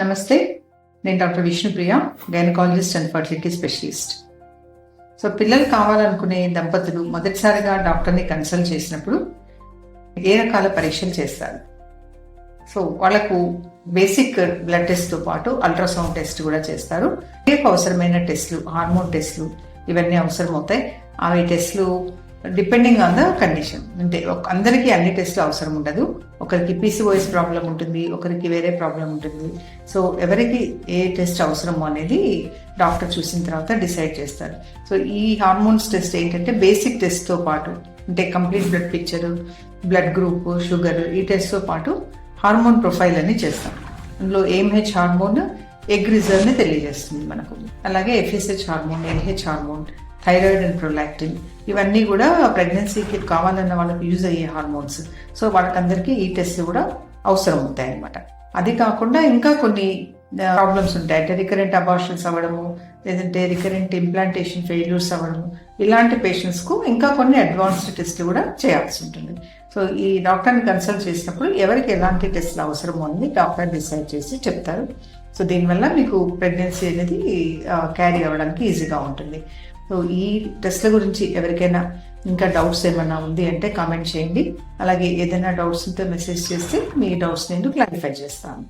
నమస్తే, నేను doctor Vishnupriya, gynaecologist and fertility specialist. So పిల్లలు కావాలనుకునే దంపతులు మొదటిసారిగా డాక్టర్ని కన్సల్ట్ చేసినప్పుడు ఏ రకాల పరీక్షలు చేస్తారు? సో వాళ్ళకు బేసిక్ బ్లడ్ టెస్ట్తో పాటు అల్ట్రాసౌండ్ టెస్ట్ కూడా చేస్తారు. అవసరమైన టెస్ట్లు, హార్మోన్ టెస్ట్లు ఇవన్నీ అవసరం అవుతాయి. అవి టెస్ట్లు డిపెండింగ్ ఆన్ ద కండిషన్. అంటే అందరికీ అన్ని టెస్ట్లు అవసరం ఉండదు. ఒకరికి పీసీఓఎస్ ప్రాబ్లం ఉంటుంది, ఒకరికి వేరే ప్రాబ్లం ఉంటుంది. సో ఎవరికి ఏ టెస్ట్ అవసరమో అనేది డాక్టర్ చూసిన తర్వాత డిసైడ్ చేస్తారు. సో ఈ హార్మోన్స్ టెస్ట్ ఏంటంటే బేసిక్ టెస్ట్తో పాటు, అంటే complete blood picture, blood group, sugar, ఈ టెస్ట్తో పాటు హార్మోన్ ప్రొఫైల్ అని చేస్తాం. అందులో ఏఎంహెచ్ హార్మోన్ ఎగ్ రిజర్వ్ని తెలియజేస్తుంది మనకు. అలాగే FSH hormone, LH hormone, thyroid and prolactin, ఇవన్నీ కూడా ప్రెగ్నెన్సీకి కావాలన్న వాళ్ళకి యూజ్ అయ్యే హార్మోన్స్. సో వాళ్ళకందరికీ ఈ టెస్ట్లు కూడా అవసరం అవుతాయి అన్నమాట. అది కాకుండా ఇంకా కొన్ని ప్రాబ్లమ్స్ ఉంటాయి. అంటే రికరెంట్ అబార్షన్స్ అవ్వడము, లేదంటే రికరెంట్ ఇంప్లాంటేషన్ ఫెయిల్యూర్స్ అవ్వడము, ఇలాంటి పేషెంట్స్కు ఇంకా కొన్ని అడ్వాన్స్డ్ టెస్ట్లు కూడా చేయాల్సి ఉంటుంది. సో ఈ డాక్టర్ని కన్సల్ట్ చేసినప్పుడు ఎవరికి ఎలాంటి టెస్ట్లు అవసరమో అనేది డాక్టర్ డిసైడ్ చేసి చెప్తారు. సో దీనివల్ల మీకు ప్రెగ్నెన్సీ అనేది క్యారీ అవ్వడానికి ఈజీగా ఉంటుంది. సో ఈ టెస్ట్ల గురించి ఎవరికైనా ఇంకా డౌట్స్ ఏమన్నా ఉంది అంటే కామెంట్ చేయండి. అలాగే ఏదైనా డౌట్స్ ఉంటే మెసేజ్ చేస్తే మీ డౌట్స్ నేను క్లారిఫై చేస్తాను.